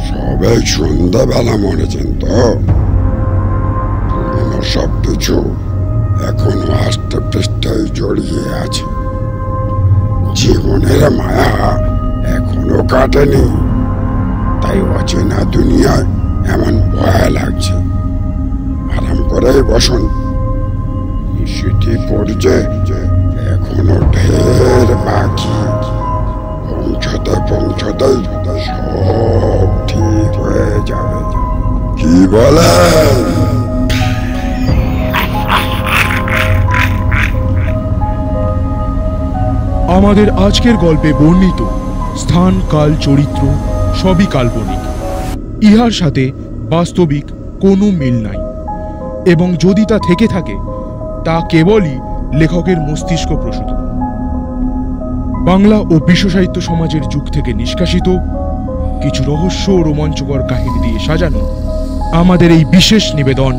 সবাই সন্ধ্যাবেলা মরেছেন তো? পুরনো সব কিছু এখনো আস্তে পৃষ্ঠায় জড়িয়ে আছে। জীবনের মায়া এখনো কাটেনি, তাই অচেনা দুনিয়ায় এমন ভয় লাগছে। আরাম করে বসুন, নিশ্চিত পড়ছে এখনো ঢের বাকি। পৌঁছতে সব ঠিক হয়ে যাবে। কি বলেন? আমাদের আজকের গল্পে বর্ণিত স্থান, কাল, চরিত্র সবই কাল্পনিক। ইহার সাথে বাস্তবিক কোনো মিল নাই, এবং যদি তা থেকে থাকে তা কেবলই লেখকের মস্তিষ্ক প্রসূত। বাংলা ও বিশ্ব সাহিত্য সমাজের যুগ থেকে নিষ্কাশিত কিছু রহস্য ও রোমাঞ্চকর কাহিনী দিয়ে সাজানো আমাদের এই বিশেষ নিবেদন,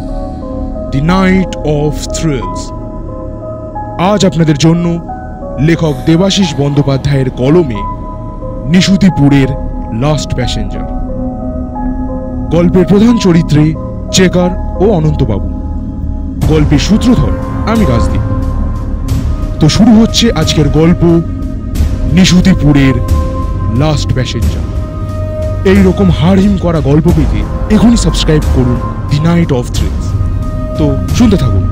দি নাইট অফ থ্রিলস। আজ আপনাদের জন্য লেখক দেবাশিস বন্দ্যোপাধ্যায়ের কলমে নিশুতিপুরের লাস্ট প্যাসেঞ্জার। গল্পের প্রধান চরিত্রে চেকার ও অনন্তবাবু, গল্পের সূত্রধর আমি রাজদীপ। তো শুরু হচ্ছে আজকের গল্প, নিশুতিপুরের লাস্ট প্যাসেঞ্জার। এইরকম হাড়হিম করা গল্প পেতে এখনই সাবস্ক্রাইব করুন দি নাইট অফ থ্রিলস। তো শুনতে থাকুন।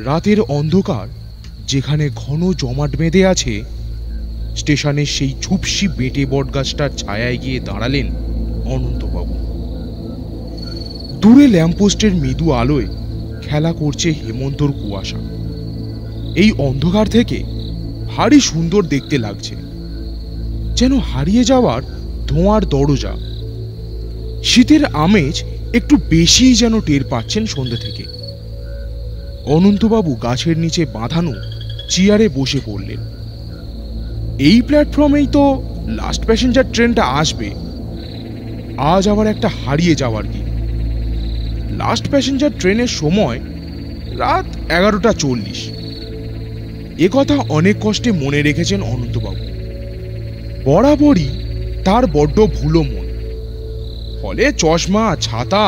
রাতের অন্ধকার যেখানে ঘন জমাট বেঁধে আছে, স্টেশনের সেই ঝুপসি বেঁটে বটগাছটার ছায়ায় গিয়ে দাঁড়ালেন অনন্তবাবু। দূরে ল্যাম্পপোস্টের মৃদু আলোয় খেলা করছে হেমন্তর কুয়াশা। এই অন্ধকার থেকে ভারী সুন্দর দেখতে লাগছে, যেন হারিয়ে যাওয়ার ধোঁয়ার দরজা। শীতের আমেজ একটু বেশিই যেন টের পাচ্ছেন সন্ধ্যে থেকে। অনন্তবাবু গাছের নিচে বাঁধানো চেয়ারে বসে পড়লেন। এই প্ল্যাটফর্মেই তো লাস্ট প্যাসেঞ্জার ট্রেনটা আসবে। আজ আবার একটা হারিয়ে যাওয়ার দিন। লাস্ট প্যাসেঞ্জার ট্রেনের সময় রাত 11:40। একথা অনেক কষ্টে মনে রেখেছেন অনন্তবাবু। বরাবরই তার বড্ড ভুলো মন। ফলে চশমা, ছাতা,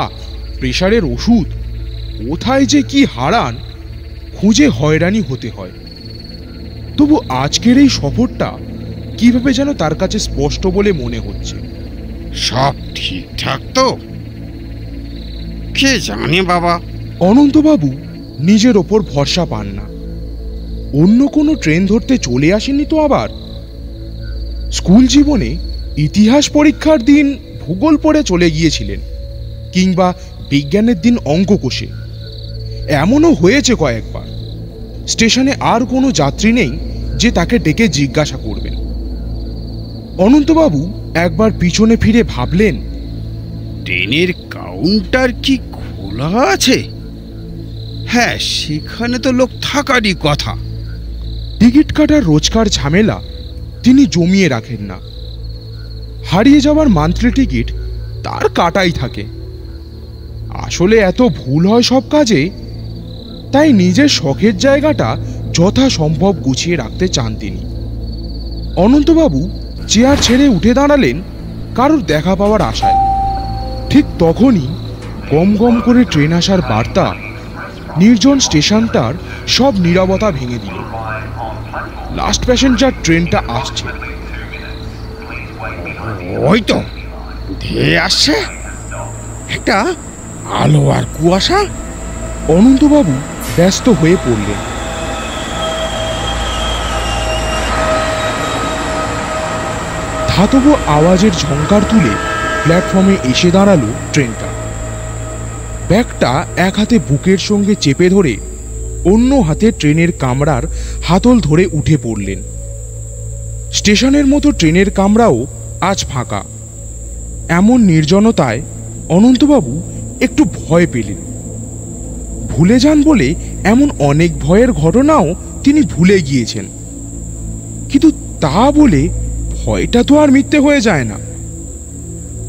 প্রেসারের ওষুধ কোথায় যে কি হারান খুঁজে হয়রানি হতে হয়। তবু আজকের এই সফরটা কিভাবে যেন তার কাছে স্পষ্ট বলে মনে হচ্ছে। সব ঠিকঠাক তো? কে জানে বাবা। অনন্তবাবু নিজের ওপর ভরসা পান না। অন্য কোনো ট্রেন ধরতে চলে আসেননি তো আবার? স্কুল জীবনে ইতিহাস পরীক্ষার দিন ভূগোল পড়ে চলে গিয়েছিলেন, কিংবা বিজ্ঞানের দিন অঙ্ক কষে। এমনও হয়েছে কয়েকবার স্টেশনে আর কোনো যাত্রী নেই যে তাকে ডেকে জিজ্ঞাসা করবেন। অনন্তবাবু একবার পিছনে ফিরে ভাবলেন, ট্রেনের কাউন্টার কি খোলা আছে? হ্যাঁ, সেখানে তো লোক থাকারই কথা। টিকিট কাটার রোজকার ঝামেলা তিনি জমিয়ে রাখেন না। হারিয়ে যাওয়ার মান্থলি টিকিট তার কাটাই থাকে। আসলে এত ভুল হয় সব কাজে, তাই নিজের শখের জায়গাটা যথাসম্ভব গুছিয়ে রাখতে চান তিনি। অনন্তবাবু চেয়ার ছেড়ে উঠে দাঁড়ালেন কারোর দেখা পাওয়ার আশায়। ঠিক তখনই গম গম করে ট্রেন আসার বার্তা নির্জন স্টেশনটার সব নীরবতা ভেঙে দিল। লাস্ট প্যাসেঞ্জার ট্রেনটা আসছে। ওই তো ধেয়ে আসছে একটা আলো আর কুয়াশা। অনন্তবাবু ব্যস্ত হয়ে পড়লেন। ধাতব আওয়াজের ঝংকার তুলে প্ল্যাটফর্মে এসে দাঁড়ালো ট্রেনটা। ব্যাগটা এক হাতে বুকের সঙ্গে চেপে ধরে অন্য হাতে ট্রেনের কামরার হাতল ধরে উঠে পড়লেন। স্টেশনের মতো ট্রেনের কামরাও আজ ফাঁকা। এমন নির্জনতায় অনন্তবাবু একটু ভয় পেলেন। ভুলে যান বলে এমন অনেক ভয়ের ঘটনাও তিনি ভুলে গিয়েছেন, কিন্তু তা বলে ভয়টা তো আর মিথ্যে হয়ে যায় না।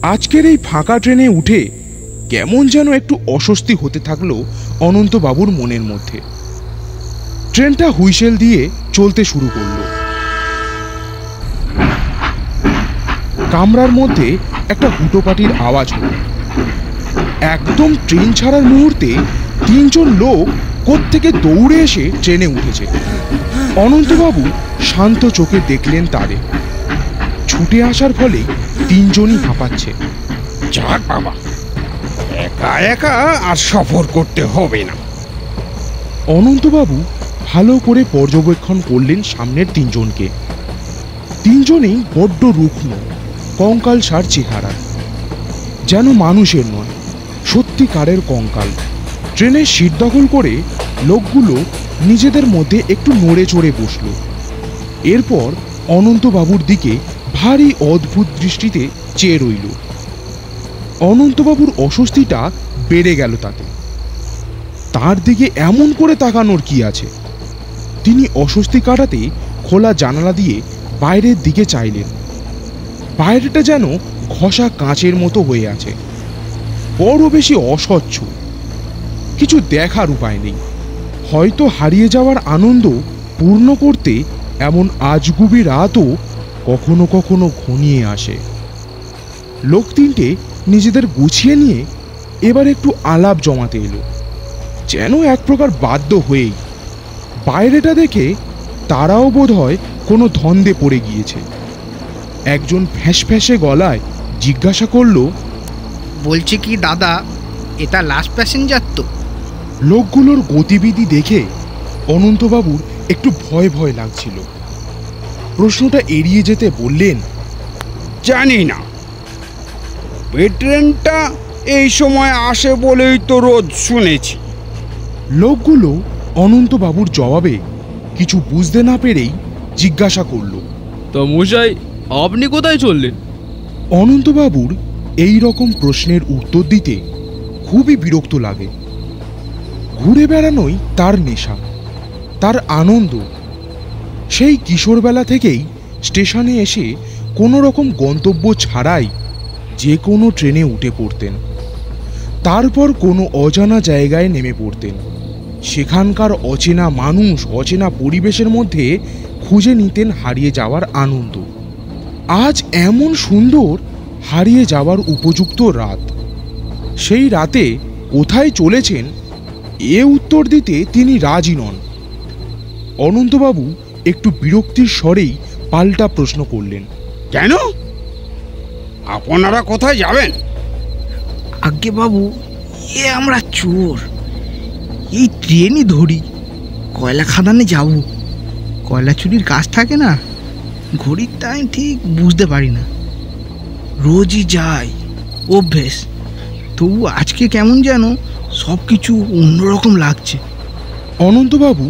আজকের এই ফাঁকা ট্রেনে উঠে কেমন যেন একটু অস্বস্তি হতে থাকলো অনন্তবাবুর মনের মধ্যে। ট্রেনটা হুইসেল দিয়ে চলতে শুরু করলো। কামরার মধ্যে একটা হুটোপাটির আওয়াজ হলো। একদম ট্রেন ছাড়ার মুহূর্তে তিনজন লোক কোত্থেকে দৌড়ে এসে ট্রেনে উঠেছে। অনন্তবাবু শান্ত চোখে দেখলেন তাদের। ছুটে আসার ফলে তিনজনই হাঁপাচ্ছে। যাক বাবা, একা একা আর সফর করতে হবে না। অনন্তবাবু ভালো করে পর্যবেক্ষণ করলেন সামনের তিনজনকে। তিনজনেই বড্ড রুগ্ন, কঙ্কালসার চেহারা, যেন মানুষের নয়, সত্যিকারের কঙ্কাল। ট্রেনের সিট দখল করে লোকগুলো নিজেদের মধ্যে একটু নড়ে চড়ে বসল। এরপর অনন্তবাবুর দিকে ভারী অদ্ভুত দৃষ্টিতে চেয়ে রইল। অনন্তবাবুর অস্বস্তিটা বেড়ে গেল তাতে। তার দিকে এমন করে তাকানোর কি আছে? তিনি অস্বস্তি কাটাতে খোলা জানালা দিয়ে বাইরের দিকে চাইলেন। বাইরেটা যেন ঘষা কাঁচের মতো হয়ে আছে, বড় বেশি অস্বচ্ছ। কিছু দেখার উপায় নেই। হয়তো হারিয়ে যাওয়ার আনন্দ পূর্ণ করতে এমন আজগুবি রাতও কখনো কখনো ঘনিয়ে আসে। লোক তিনটে নিজেদের গুছিয়ে নিয়ে এবার একটু আলাপ জমাতে এলো, যেন এক প্রকার বাধ্য হয়েই। বাইরেটা দেখে তারাও বোধ হয় কোনো ধন্দে পড়ে গিয়েছে। একজন ফ্যাঁসে গলায় জিজ্ঞাসা করলো, বলছি কি দাদা, এটা লাস্ট প্যাসেঞ্জার তো? লোকগুলোর গতিবিধি দেখে অনন্তবাবুর একটু ভয় ভয় লাগছিল। প্রশ্নটা এড়িয়ে যেতে বললেন, জানি না, ট্রেনটা এই সময় আসে বলেই তো রোজ শুনেছি। লোকগুলো অনন্তবাবুর জবাবে কিছু বুঝতে না পেরেই জিজ্ঞাসা করল, তা মশাই আপনি কোথায় চললেন? অনন্তবাবুর এই রকম প্রশ্নের উত্তর দিতে খুবই বিরক্ত লাগে। ঘুরে বেড়ানোই তার নেশা, তার আনন্দ। সেই কিশোরবেলা থেকেই স্টেশনে এসে কোনো রকম গন্তব্য ছাড়াই যে কোনো ট্রেনে উঠে পড়তেন, তারপর কোনো অজানা জায়গায় নেমে পড়তেন। সেখানকার অচেনা মানুষ, অচেনা পরিবেশের মধ্যে খুঁজে নিতেন হারিয়ে যাওয়ার আনন্দ। আজ এমন সুন্দর হারিয়ে যাওয়ার উপযুক্ত রাত। সেই রাতে কোথায় চলেছেন এ উত্তর দিতে তিনি রাজি নন। অনন্তবাবু একটু বিরক্তির স্বরেই পাল্টা প্রশ্ন করলেন, কেন? আপনারা কোথায় যাবেন? আজ্ঞে বাবু, এ আমরা চোর, এই ট্রেনই ধরি, কয়লা খাদানে যাব। কয়লা চুরির কাজ থাকে না, ঘড়ির টাইম ঠিক বুঝতে পারি না, রোজই যাই, অভ্যেস। তবু আজকে কেমন যেন সব কিছু অন্যরকম লাগছে। অনন্তবাবু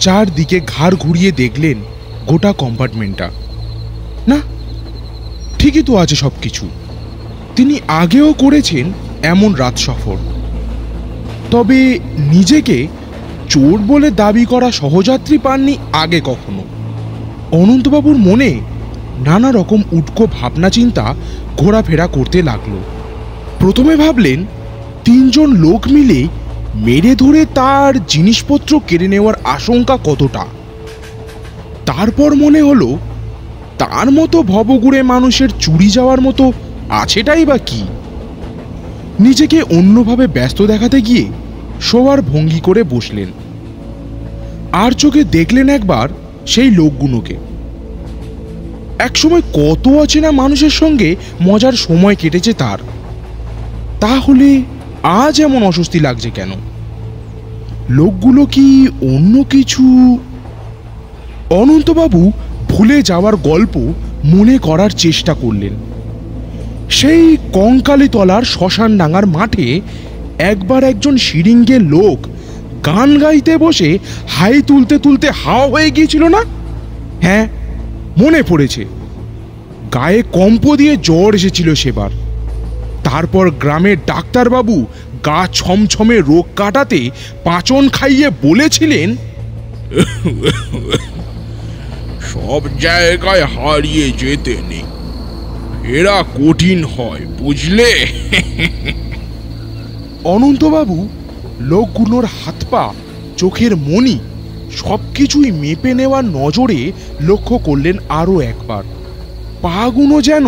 চারদিকে ঘাড় ঘুরিয়ে দেখলেন গোটা কম্পার্টমেন্টটা। না, ঠিকই তো আছে সব কিছু। তিনি আগেও করেছেন এমন রাত সফর, তবে নিজেকে চোর বলে দাবি করা সহযাত্রী পাননি আগে কখনো। অনন্তবাবুর মনে নানা রকম উটকো ভাবনা চিন্তা ঘোরাফেরা করতে লাগলো। প্রথমে ভাবলেন তিনজন লোক মিলে মেরে ধরে তার জিনিসপত্র কেড়ে নেওয়ার আশঙ্কা কতটা। তারপর মনে হলো তার মতো ভবঘুরে মানুষের চুরি যাওয়ার মতো আছেটাই বা কি। নিজেকে অন্যভাবে ব্যস্ত দেখাতে গিয়ে শোয়ার ভঙ্গি করে বসলেন। আর চোখে দেখলেন একবার সেই লোকগুলোকে। একসময় কত অচেনা মানুষের সঙ্গে মজার সময় কেটেছে তার, তাহলে আজ এমন অস্বস্তি লাগছে কেন? লোকগুলো কি অন্য কিছু? অনন্তবাবু ভুলে যাওয়ার গল্প মনে করার চেষ্টা করলেন। সেই কঙ্কালীতলার শ্মশানডাঙ্গার মাঠে একবার একজন শিরিঙ্গের লোক গান গাইতে বসে হাই তুলতে তুলতে হাওয়া হয়ে গিয়েছিল না? হ্যাঁ, মনে পড়েছে। গায়ে কম্প দিয়ে জ্বর এসেছিল সেবার। তারপর গ্রামের ডাক্তারবাবু গা ছমছমে রোগ কাটাতে পাঁচন খাইয়ে বলেছিলেন, সব জায়গায় হারিয়ে যেতে নেই, এরা কঠিন হয়, বুঝলে? অনন্তবাবু লোকগুলোর হাত পা, চোখের মণি সবকিছুই মেপে নেওয়ার নজরে লক্ষ্য করলেন আরো একবার। পাগুলো যেন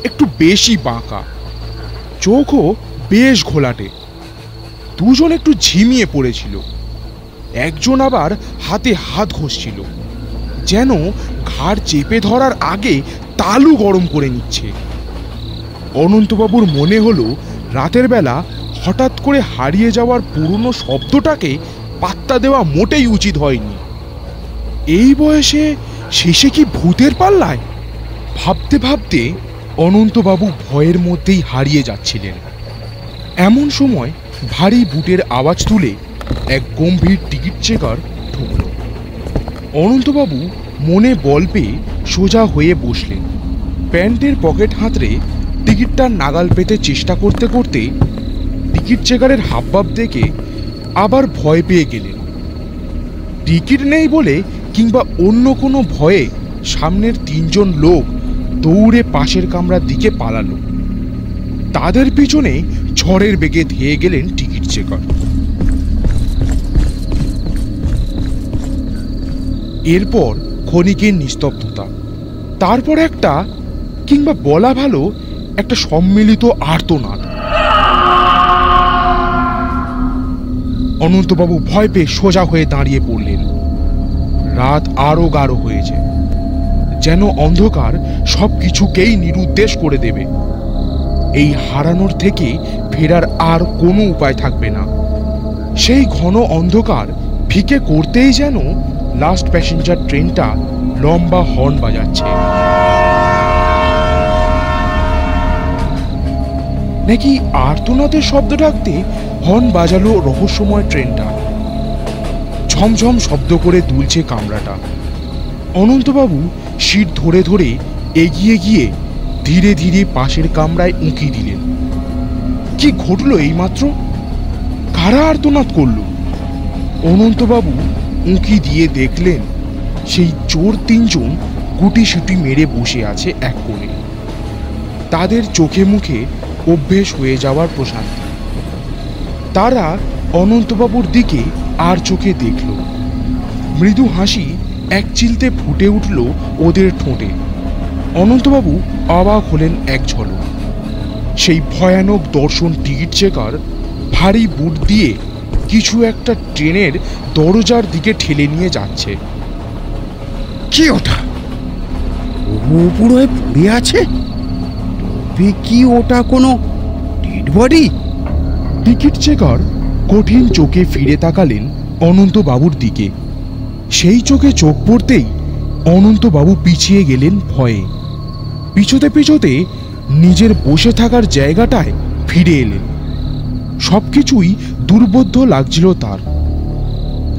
একটু বেশি বাঁকা, চোখও বেশ ঘোলাটে। দুজন একটু ঝিমিয়ে পড়েছিল, একজন আবার হাতে হাত ঘষছিল, যেন ঘাড় চেপে ধরার আগে তালু গরম করে নিচ্ছে। অনন্তবাবুর মনে হলো রাতের বেলা হঠাৎ করে হারিয়ে যাওয়ার পুরনো শব্দটাকে পাত্তা দেওয়া মোটেই উচিত হয়নি। এই বয়সে শেষে কি ভূতের পাল্লায়? ভাবতে ভাবতে অনন্তবাবু ভয়ের মধ্যেই হারিয়ে যাচ্ছিলেন। এমন সময় ভারী বুটের আওয়াজ তুলে এক গম্ভীর টিকিট চেকার ঢুকল। অনন্তবাবু মনে বল পেয়ে সোজা হয়ে বসলেন। প্যান্টের পকেট হাতড়ে টিকিটটার নাগাল পেতে চেষ্টা করতে করতে টিকিট চেকারের হাবভাব দেখে আবার ভয় পেয়ে গেলেন। টিকিট নেই বলে কিংবা অন্য কোনো ভয়ে সামনের তিনজন লোক দৌড়ে পাশের কামরার দিকে পালালো। তাদের পিছনে ঝড়ের বেগে ধেয়ে গেলেন টিকিট চেকার। এরপর ক্ষণিকের নিস্তব্ধতা, তারপর একটা, কিংবা বলা ভালো একটা সম্মিলিত আর্তনাদ। অনন্তবাবু ভয় পেয়ে সোজা হয়ে দাঁড়িয়ে পড়লেন। রাত আরো গাঢ় হয়েছে, যেন অন্ধকার সব কিছুকেই নিরুদ্দেশ করে দেবে। এই হারানোর থেকে ফেরার আর কোনো উপায় থাকবে না। সেই ঘন অন্ধকার ফিকে করতেই যেন লাস্ট প্যাসেঞ্জার ট্রেনটা লম্বা হর্ন বাজাচ্ছে। নাকি আর্তনাদের শব্দ ডাকতে হর্ন বাজালো রহস্যময় ট্রেনটা। ঝমঝম শব্দ করে দুলছে কামরাটা। অনন্তবাবু সিট ধরে ধরে এগিয়ে গিয়ে ধীরে ধীরে পাশের কামরায় উঁকি দিলেন। কি ঘটল এইমাত্র? কারা আর্তনাদ করল? অনন্তবাবু উঁকি দিয়ে দেখলেন সেই চোর তিনজন গুটিসুটি মেরে বসে আছে এক কোণে। তাদের চোখে মুখে অভ্যেস হয়ে যাওয়ার প্রশান্তি। তারা অনন্তবাবুর দিকে আর চোখে দেখল। মৃদু হাসি এক চিলতে ফুটে উঠল ওদের ঠোঁটে। অনন্তবাবু অবাক হলেন এক ঝলক। সেই ভয়ানক দর্শন টিকিট চেকার ভারী বুট দিয়ে কিছু একটা ট্রেনের দরজার দিকে ঠেলে নিয়ে যাচ্ছে। কি ওটা? পুরো পড়ে আছে? তবে কি ওটা কোনো ডেড বডি? টিকিট চেকার কঠিন চোখে ফিরে তাকালেন অনন্তবাবুর দিকে। সেই চোখে চোখ পড়তেই অনন্তবাবু পিছিয়ে গেলেন ভয়ে। পিছোতে পিছোতে নিজের বসে থাকার জায়গাটায় ফিরে এলেন। সবকিছুই দুর্বোধ্য লাগছিল তার।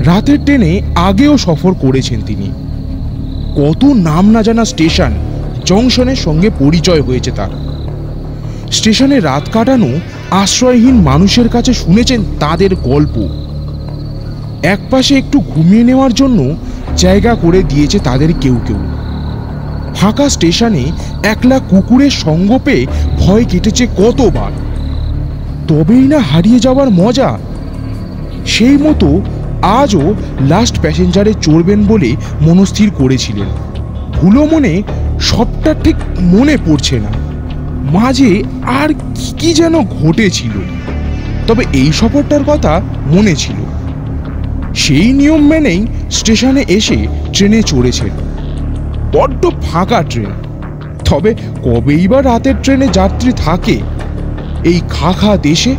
রাতের ট্রেনে আগেও সফর করেছেন তিনি। কত নাম না জানা স্টেশন, জংশনের সঙ্গে পরিচয় হয়েছে তার। স্টেশনে রাত কাটানো আশ্রয়হীন মানুষের কাছে শুনেছেন তাদের গল্প। একপাশে একটু ঘুমিয়ে নেওয়ার জন্য জায়গা করে দিয়েছে তাদের কেউ কেউ। ফাঁকা স্টেশনে একলা কুকুরের সঙ্গ পেয়ে ভয় কেটেছে কতবার। তবেই না হারিয়ে যাওয়ার মজা। সেই মতো আজও লাস্ট প্যাসেঞ্জারে চড়বেন বলে মনস্থির করেছিলেন। ভুলো মনে সবটা ঠিক মনে পড়ছে না। মাঝে আর কি যেন ঘটেছিল, তবে এই সফরটার কথা মনে ছিল। সেই নিয়ম মেনেই স্টেশনে এসে ট্রেনে চড়েছেন। বড্ড ফাঁকা ট্রেন, তবে কবেই বা রাতের ট্রেনে যাত্রী থাকে এই খাখা দেশে।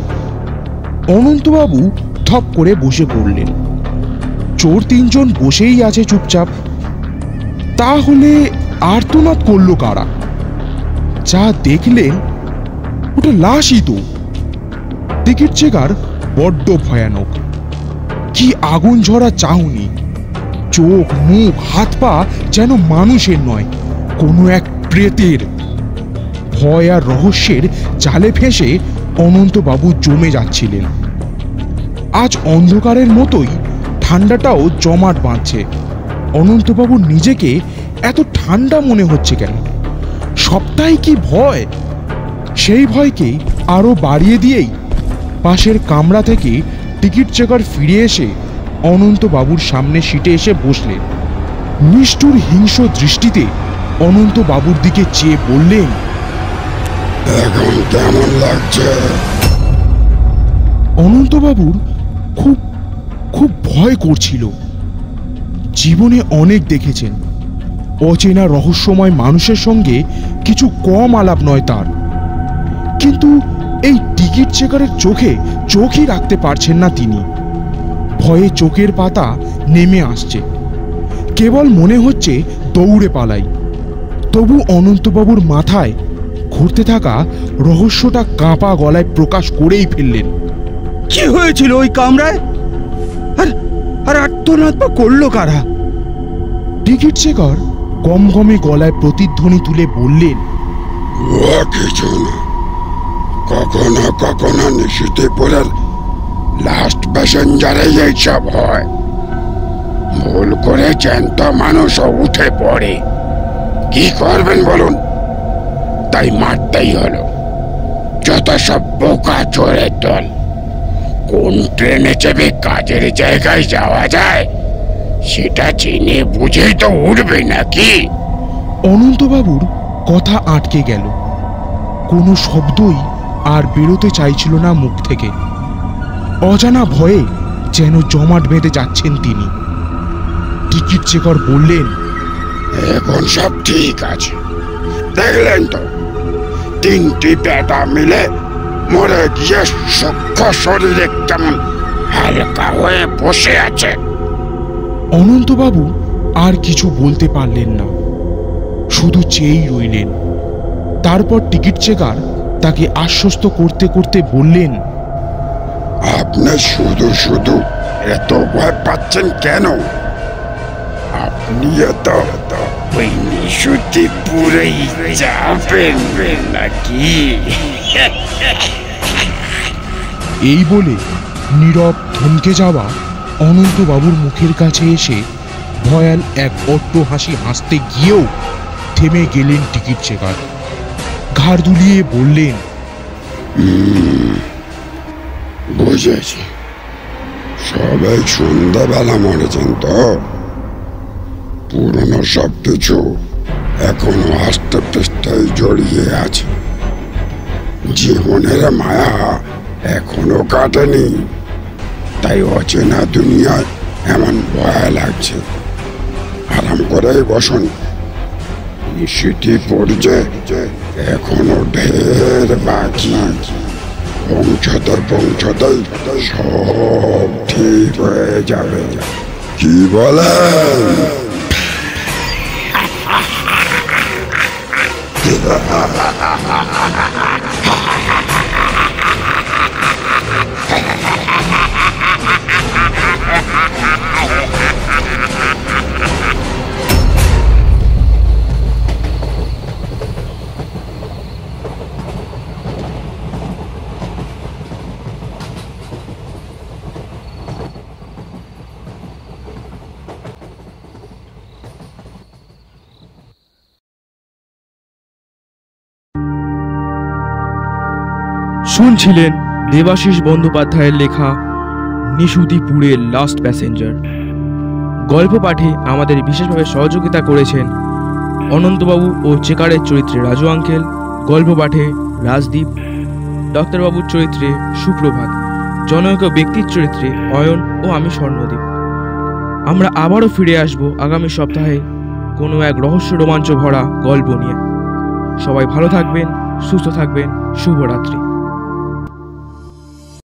অনন্তবাবু থপ করে বসে পড়লেন। চোর তিনজন বসেই আছে চুপচাপ। তাহলে আর্তনাদ করলো কারা? যা দেখলেন ওটা লাশই তো। টিকিট চেকার বড্ড ভয়ানক। কি আগুন ঝরা চাহনি, চোখ মুখ হাত পা যেন মানুষের নয়, কোনো এক প্রেতের। ভয় আর রহস্যের জালে ফেঁসে অনন্তবাবু জমে যাচ্ছিলেন। আজ অন্ধকারের মতোই ঠান্ডাটাও জমাট বাঁধছে। অনন্তবাবু নিজেকে এত ঠান্ডা মনে হচ্ছে কেন? সবটাই কি ভয়? সেই ভয়কে আরো বাড়িয়ে দিয়েই পাশের কামরা থেকে টিকিট চেকার ফিরে এসে অনন্তবাবুর সামনে সিটে এসে বসলেন। নিষ্ঠুর হিংস্র দৃষ্টিতে অনন্তবাবুর দিকে চেয়ে বললেন, এখন কেমন লাগছে? অনন্তবাবুর খুব খুব ভয় করছিল। জীবনে অনেক দেখেছেন, অচেনা রহস্যময় মানুষের সঙ্গে কিছু কম আলাপ নয় তার, কিন্তু এই টিকিট চেকারের চোখে চোখই রাখতে পারছেন না তিনি। ভয়ে চোখের পাতা নেমে আসছে, কেবল মনে হচ্ছে দৌড়ে পালাই। তবু অনন্তবাবুর মাথায় ঘুরতে থাকা রহস্যটা কাঁপা গলায় প্রকাশ করেই ফেললেন। কি হয়েছিল ওই কামরায়? আর আত্মনাদ বা করলো কারা? টিকিট চেকার গমগমে গলায় প্রতিধ্বনি তুলে বললেন, ও কিছু না, কখনো কখনো নিশিতিপুরের লাস্ট প্যাসেঞ্জারে এইসব হয়। ভুল করে জ্যান্ত মানুষও উঠে পড়ে, কি করবেন বলুন? তাই মারতেই হলো। যত সব বোকা চোরের দল। কোন ট্রেনে চেপে কাজের জায়গায় যাওয়া যায় সেটা জেনে বুঝেই তো উঠবে নাকি? অনন্তবাবুর কথা আটকে গেল। কোনো শব্দই আর বেরোতে চাইছিল না মুখ থেকে। অজানা ভয়ে যেন জমাট বেঁধে যাচ্ছেন তিনি। টিকিট চেকার বললেন, এখন সব ঠিক আছে। দেখলেন তো, তিনটি বেটা মিলে মরে গিয়ে সূক্ষ্ম শরীরে কেমন হালকা হয়ে বসে আছে। অনন্তবাবু আর কিছু বলতে পারলেন না, শুধু চেয়েই রইলেন। তারপর টিকিট চেকার তাকে আশ্বস্ত করতে করতে বললেন, আপনি শুধু শুধু এত ভয় পাচ্ছেন কেন? আপনি এত ওই নিশুতিপুরেই যাবেন নাকি? এই বলে নীরব থমকে যাওয়া অনন্তবাবুর মুখের কাছে এসে ভয়াল এক অট্ট হাসি হাসতে গিয়েও থেমে গেলেন টিকিট চেকার। ঘাড় দুলিয়ে বললেন, বুঝেছি, সবাই সন্ধ্যাবেলা মরেছেন তো। পুরনো সব কিছু এখনো আস্তে পৃষ্ঠায় জড়িয়ে আছে। জীবনের মায়া এখনো কাটেনি, তাই অচেনা দুনিয়ায় এমন ভয় লাগছে। আরাম করেই বসুন। নিশ্চিতই পড়ছে এখনো ঢের বাকি। পৌঁছতেই সব ঠিক হয়ে যাবে। কি বলেন? শুনছিলেন দেবাশিস বন্দ্যোপাধ্যায়ের লেখা নিশুতিপুরের লাস্ট প্যাসেঞ্জার। গল্প পাঠে আমাদের বিশেষভাবে সহযোগিতা করেছেন অনন্তবাবু ও চেকারের চরিত্রে রাজু আঙ্কেল, গল্প পাঠে রাজদীপ, ডাক্তারবাবুর চরিত্রে সুপ্রভাত, জনৈক ব্যক্তির চরিত্রে অয়ন ও আমি স্বর্ণদীপ। আমরা আবারও ফিরে আসব আগামী সপ্তাহে কোনো এক রহস্য রোমাঞ্চ ভরা গল্প নিয়ে। সবাই ভালো থাকবেন, সুস্থ থাকবেন। শুভরাত্রি।